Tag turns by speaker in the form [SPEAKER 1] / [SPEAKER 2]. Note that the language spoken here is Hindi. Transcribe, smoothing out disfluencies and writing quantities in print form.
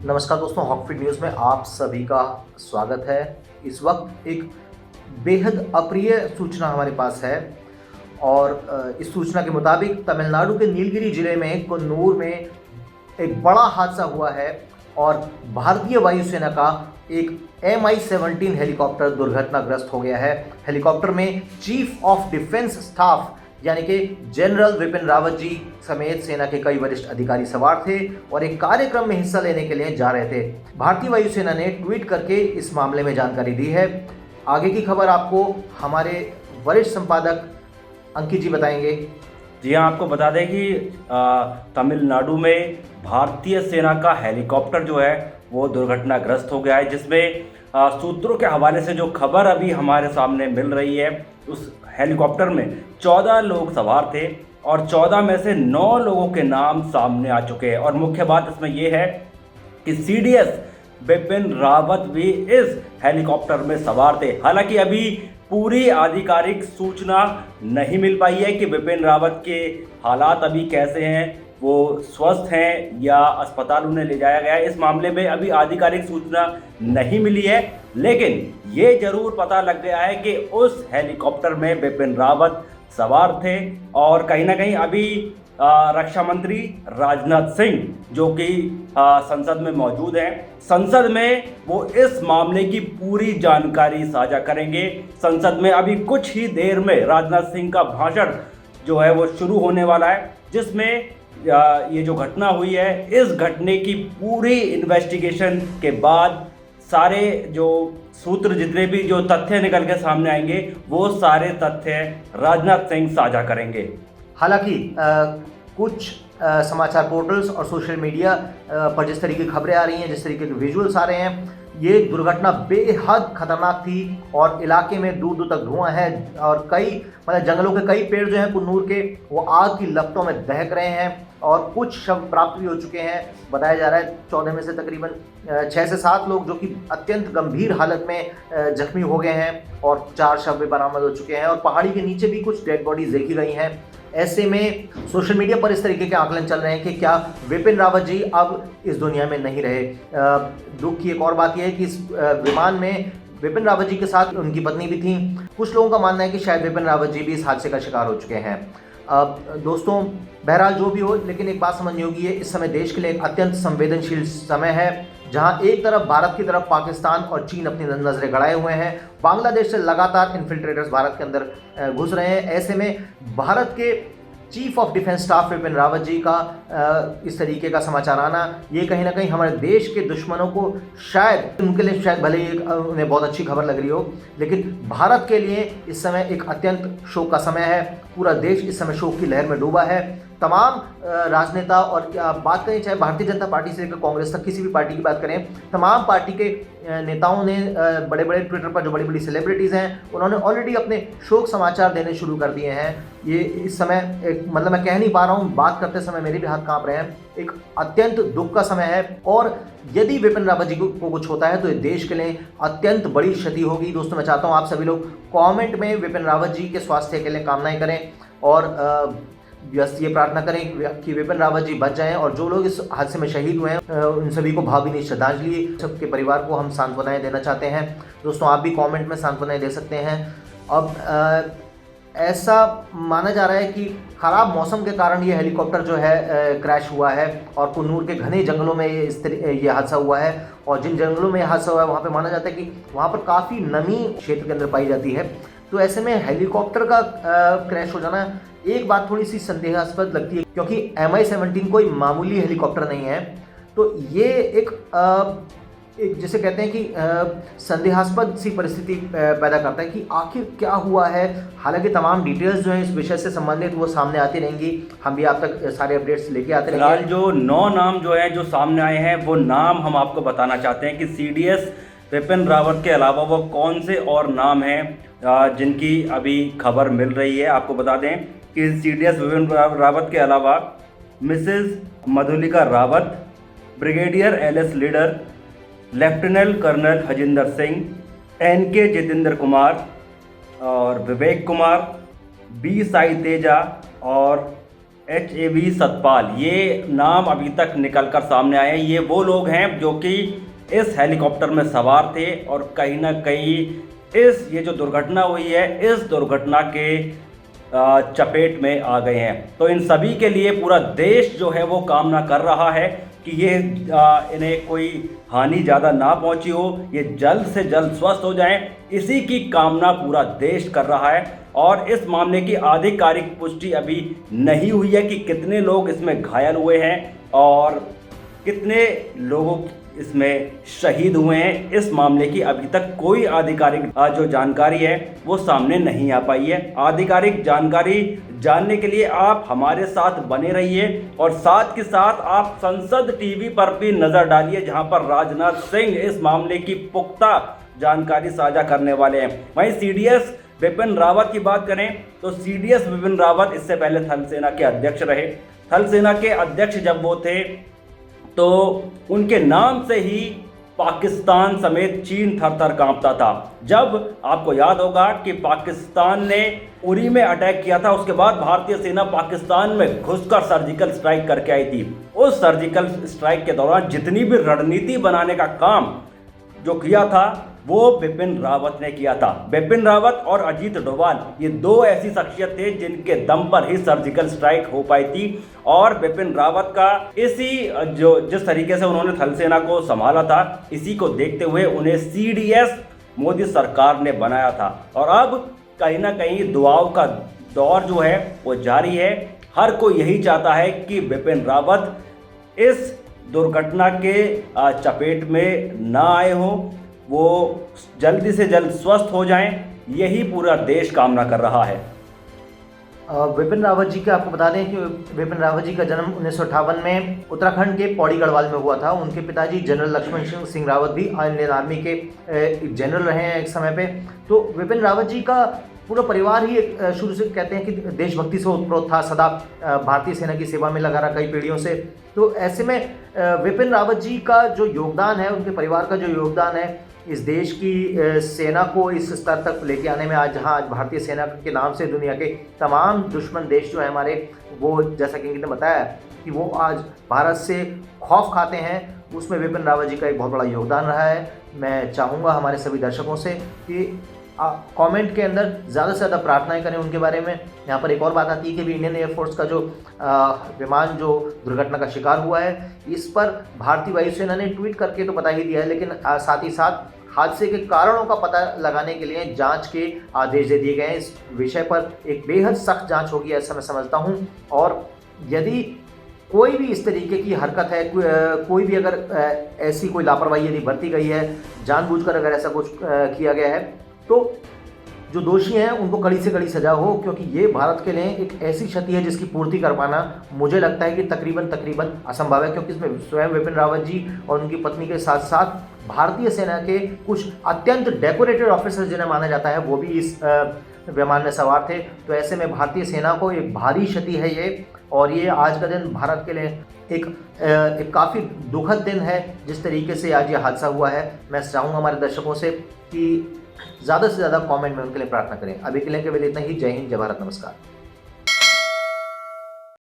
[SPEAKER 1] नमस्कार दोस्तों, हॉकफिट न्यूज़ में आप सभी का स्वागत है। इस वक्त एक बेहद अप्रिय सूचना हमारे पास है और इस सूचना के मुताबिक तमिलनाडु के नीलगिरी जिले में कुन्नूर में एक बड़ा हादसा हुआ है और भारतीय वायुसेना का एक Mi-17 हेलीकॉप्टर दुर्घटनाग्रस्त हो गया है। हेलीकॉप्टर में चीफ ऑफ डिफेंस स्टाफ यानी कि जनरल विपिन रावत जी समेत सेना के कई वरिष्ठ अधिकारी सवार थे और एक कार्यक्रम में हिस्सा लेने के लिए जा रहे थे। भारतीय वायुसेना ने ट्वीट करके इस मामले में जानकारी दी है। आगे की खबर आपको हमारे वरिष्ठ संपादक अंकित जी बताएंगे।
[SPEAKER 2] जी हाँ, आपको बता दें कि तमिलनाडु में भारतीय सेना का हेलीकॉप्टर जो है वो दुर्घटनाग्रस्त हो गया है, जिसमें सूत्रों के हवाले से जो खबर अभी हमारे सामने मिल रही है, उस हेलीकॉप्टर में 14 लोग सवार थे और 14 में से 9 लोगों के नाम सामने आ चुके हैं। और मुख्य बात इसमें यह है कि सीडीएस बिपिन रावत भी इस हेलीकॉप्टर में सवार थे। हालांकि अभी पूरी आधिकारिक सूचना नहीं मिल पाई है कि बिपिन रावत के हालात अभी कैसे हैं, वो स्वस्थ हैं या अस्पताल उन्हें ले जाया गया है। इस मामले में अभी आधिकारिक सूचना नहीं मिली है, लेकिन ये जरूर पता लग गया है कि उस हेलीकॉप्टर में बिपिन रावत सवार थे। और कहीं ना कहीं अभी रक्षा मंत्री राजनाथ सिंह जो कि संसद में मौजूद हैं, संसद में वो इस मामले की पूरी जानकारी साझा करेंगे। संसद में अभी कुछ ही देर में राजनाथ सिंह का भाषण जो है वो शुरू होने वाला है, जिसमें ये जो घटना हुई है, इस घटने की पूरी इन्वेस्टिगेशन के बाद सारे जो सूत्र, जितने भी जो तथ्य निकल के सामने आएंगे, वो सारे तथ्य राजनाथ सिंह साझा करेंगे।
[SPEAKER 1] हालांकि कुछ समाचार पोर्टल्स और सोशल मीडिया पर जिस तरीके की खबरें आ रही हैं, जिस तरीके के विजुअल्स आ रहे हैं, ये दुर्घटना बेहद खतरनाक थी और इलाके में दूर दूर तक धुआं है और कई जंगलों के कई पेड़ जो हैं कुन्नूर के, वो आग की लपटों में दहक रहे हैं और कुछ शव प्राप्त भी हो चुके हैं। बताया जा रहा है 14 में से तकरीबन 6 से 7 लोग जो कि अत्यंत गंभीर हालत में जख्मी हो गए हैं और 4 शव भी बरामद हो चुके हैं और पहाड़ी के नीचे भी कुछ डेड बॉडीज देखी गई हैं। ऐसे में सोशल मीडिया पर इस तरीके के आकलन चल रहे हैं कि क्या विपिन रावत जी अब इस दुनिया में नहीं रहे। दुख की एक और बात यह है कि इस विमान में विपिन रावत जी के साथ उनकी पत्नी भी थी। कुछ लोगों का मानना है कि शायद विपिन रावत जी भी इस हादसे का शिकार हो चुके हैं। दोस्तों, बहरहाल जो भी हो, लेकिन एक बात समझनी होगी, है इस समय देश के लिए एक अत्यंत संवेदनशील समय है, जहां एक तरफ भारत की तरफ पाकिस्तान और चीन अपनी नजरें गड़ाए हुए हैं। बांग्लादेश से लगातार इन्फिल्ट्रेटर्स भारत के अंदर घुस रहे हैं। ऐसे में भारत के chief of defence staff Vipin Rawat ji का इस तरीके का समाचार आना, ये कहीं ना कहीं हमारे देश के दुश्मनों को शायद, उनके लिए शायद भले ही उन्हें बहुत अच्छी खबर लग रही हो, लेकिन भारत के लिए इस समय एक अत्यंत शोक का समय है। पूरा देश इस समय शोक की लहर में डूबा है। तमाम राजनेता, और बात करें चाहे भारतीय जनता पार्टी से लेकर कांग्रेस तक, किसी भी पार्टी की बात करें, तमाम पार्टी के नेताओं ने, बड़े बड़े ट्विटर पर जो बड़ी बड़ी सेलिब्रिटीज़ हैं, उन्होंने ऑलरेडी अपने शोक समाचार देने शुरू कर दिए हैं। ये इस समय एक मैं कह नहीं पा रहा हूँ, बात करते समय मेरे भी हाथ कांप रहे हैं। एक अत्यंत दुख का समय है और यदि विपिन रावत जी को कुछ होता है तो ये देश के लिए अत्यंत बड़ी क्षति होगी। दोस्तों, मैं चाहता हूँ आप सभी लोग कमेंट में विपिन रावत जी के स्वास्थ्य के लिए कामनाएं करें और बस ये प्रार्थना करें कि विपिन रावत जी बच जाएं और जो लोग इस हादसे में शहीद हुए हैं उन सभी को भावभीनी श्रद्धांजलि। सबके परिवार को हम सांत्वनाएं देना चाहते हैं। दोस्तों, आप भी कमेंट में सांत्वनाएं दे सकते हैं। अब ऐसा माना जा रहा है कि ख़राब मौसम के कारण ये हेलीकॉप्टर जो है क्रैश हुआ है और कुन्नूर के घने जंगलों में ये हादसा हुआ है। और जिन जंगलों में हादसा हुआ है वहाँ पे माना जाता है कि वहाँ पर काफ़ी नमी क्षेत्र के अंदर पाई जाती है। तो ऐसे में हेलीकॉप्टर का क्रैश हो जाना एक बात थोड़ी सी संदेहास्पद लगती है, क्योंकि Mi-17 कोई मामूली हेलीकॉप्टर नहीं है। तो ये एक जिसे कहते हैं कि संदेहास्पद सी परिस्थिति पैदा करता है कि आखिर क्या हुआ है। हालांकि तमाम डिटेल्स जो हैं इस विषय से संबंधित वो सामने आती रहेंगी, हम भी आप तक सारे अपडेट्स लेके आते रहेंगे।
[SPEAKER 2] फिलहाल जो 9 नाम जो हैं जो सामने आए हैं, वो नाम हम आपको बताना चाहते हैं कि सीडीएस विपिन रावत के अलावा वो कौन से और नाम हैं जिनकी अभी खबर मिल रही है। आपको बता दें कि सीडीएस विपिन रावत के अलावा Mrs Madhulika Rawat, brigadier LS Lidder, lieutenant colonel Hajinder Singh, NK Jitendra Kumar और विवेक कुमार, बी साई तेजा और HAV सतपाल, ये नाम अभी तक निकलकर सामने आए हैं। ये वो लोग हैं जो कि इस हेलीकॉप्टर में सवार थे और कहीं ना कहीं ये जो दुर्घटना हुई है, इस दुर्घटना के चपेट में आ गए हैं। तो इन सभी के लिए पूरा देश जो है वो कामना कर रहा है कि ये इन्हें कोई हानि ज़्यादा ना पहुंची हो, ये जल्द से जल्द स्वस्थ हो जाएं, इसी की कामना पूरा देश कर रहा है। और इस मामले की आधिकारिक पुष्टि अभी नहीं हुई है कि कितने लोग इसमें घायल हुए हैं और कितने लोगों इसमें शहीद हुए हैं। इस मामले की अभी तक कोई आधिकारिक जो जानकारी है वो सामने नहीं आ पाई है। आधिकारिक जानकारी जानने के लिए आप हमारे साथ बने रहिए और साथ के साथ आप संसद टीवी पर भी नजर डालिए, जहां पर राजनाथ सिंह इस मामले की पुख्ता जानकारी साझा करने वाले हैं। वहीं CDS बिपिन रावत की बात करें तो CDS बिपिन रावत इससे पहले थल सेना के अध्यक्ष रहे। थल सेना के अध्यक्ष जब वो थे तो उनके नाम से ही पाकिस्तान समेत चीन थर थर कांपता था। जब आपको याद होगा कि पाकिस्तान ने उरी में अटैक किया था, उसके बाद भारतीय सेना पाकिस्तान में घुसकर सर्जिकल स्ट्राइक करके आई थी। उस सर्जिकल स्ट्राइक के दौरान जितनी भी रणनीति बनाने का काम जो किया था वो बिपिन रावत ने किया था। बिपिन रावत और अजीत डोभाल ये दो ऐसी शख्सियत थे जिनके दम पर ही सर्जिकल स्ट्राइक हो पाई थी। और बिपिन रावत का जिस तरीके से उन्होंने थल सेना को संभाला था, इसी को देखते हुए उन्हें CDS मोदी सरकार ने बनाया था। और अब कहीं ना कहीं दुआओं का दौर जो है वो जारी है। हर कोई यही चाहता है कि बिपिन रावत इस दुर्घटना के चपेट में ना आए हों, वो जल्दी से जल्द स्वस्थ हो जाएं, यही पूरा देश कामना कर रहा है।
[SPEAKER 1] विपिन रावत जी का आपको बता दें कि विपिन रावत जी का जन्म 1958 में उत्तराखंड के पौड़ी गढ़वाल में हुआ था। उनके पिताजी जनरल लक्ष्मण सिंह रावत भी इंडियन आर्मी के जनरल रहे हैं एक समय पे। तो विपिन रावत जी का पूरा परिवार ही शुरू से कहते हैं कि देशभक्ति से उत्प्रोत था, सदा भारतीय सेना की सेवा में लगा रहा कई पीढ़ियों से। तो ऐसे में विपिन रावत जी का जो योगदान है, उनके परिवार का जो योगदान है इस देश की सेना को इस स्तर तक लेके आने में, आज जहाँ आज भारतीय सेना के नाम से दुनिया के तमाम दुश्मन देश जो है हमारे, वो जैसा कि इन्होंने बताया कि वो आज भारत से खौफ खाते हैं, उसमें विपिन रावत जी का एक बहुत बड़ा योगदान रहा है। मैं चाहूँगा हमारे सभी दर्शकों से कि कमेंट के अंदर ज़्यादा से ज़्यादा प्रार्थनाएं करें उनके बारे में। यहाँ पर एक और बात आती है कि भी इंडियन एयरफोर्स का जो विमान जो दुर्घटना का शिकार हुआ है, इस पर भारतीय वायुसेना ने ट्वीट करके तो बता ही दिया है, लेकिन साथ ही साथ हादसे के कारणों का पता लगाने के लिए जांच के आदेश दे दिए गए हैं। इस विषय पर एक बेहद सख्त जांच होगी ऐसा मैं समझता हूँ। और यदि कोई भी इस तरीके की हरकत है, कोई भी अगर ऐसी कोई लापरवाही यदि बरती गई है, जानबूझकर अगर ऐसा कुछ किया गया है, तो जो दोषी हैं उनको कड़ी से कड़ी सजा हो, क्योंकि ये भारत के लिए एक ऐसी क्षति है जिसकी पूर्ति कर पाना मुझे लगता है कि तकरीबन असंभव है। क्योंकि इसमें स्वयं विपिन रावत जी और उनकी पत्नी के साथ साथ भारतीय सेना के कुछ अत्यंत डेकोरेटेड ऑफिसर जिन्हें माना जाता है वो भी इस विमान में सवार थे। तो ऐसे में भारतीय सेना को एक भारी क्षति है ये, और ये आज का दिन भारत के लिए एक काफ़ी दुखद दिन है जिस तरीके से आज ये हादसा हुआ है। मैं चाहूँगा हमारे दर्शकों से कि ज़्यादा से ज़्यादा कमेंट में उनके लिए प्रार्थना करें। अभी के लिए केवल इतना ही। जय हिंद, जय भारत, नमस्कार।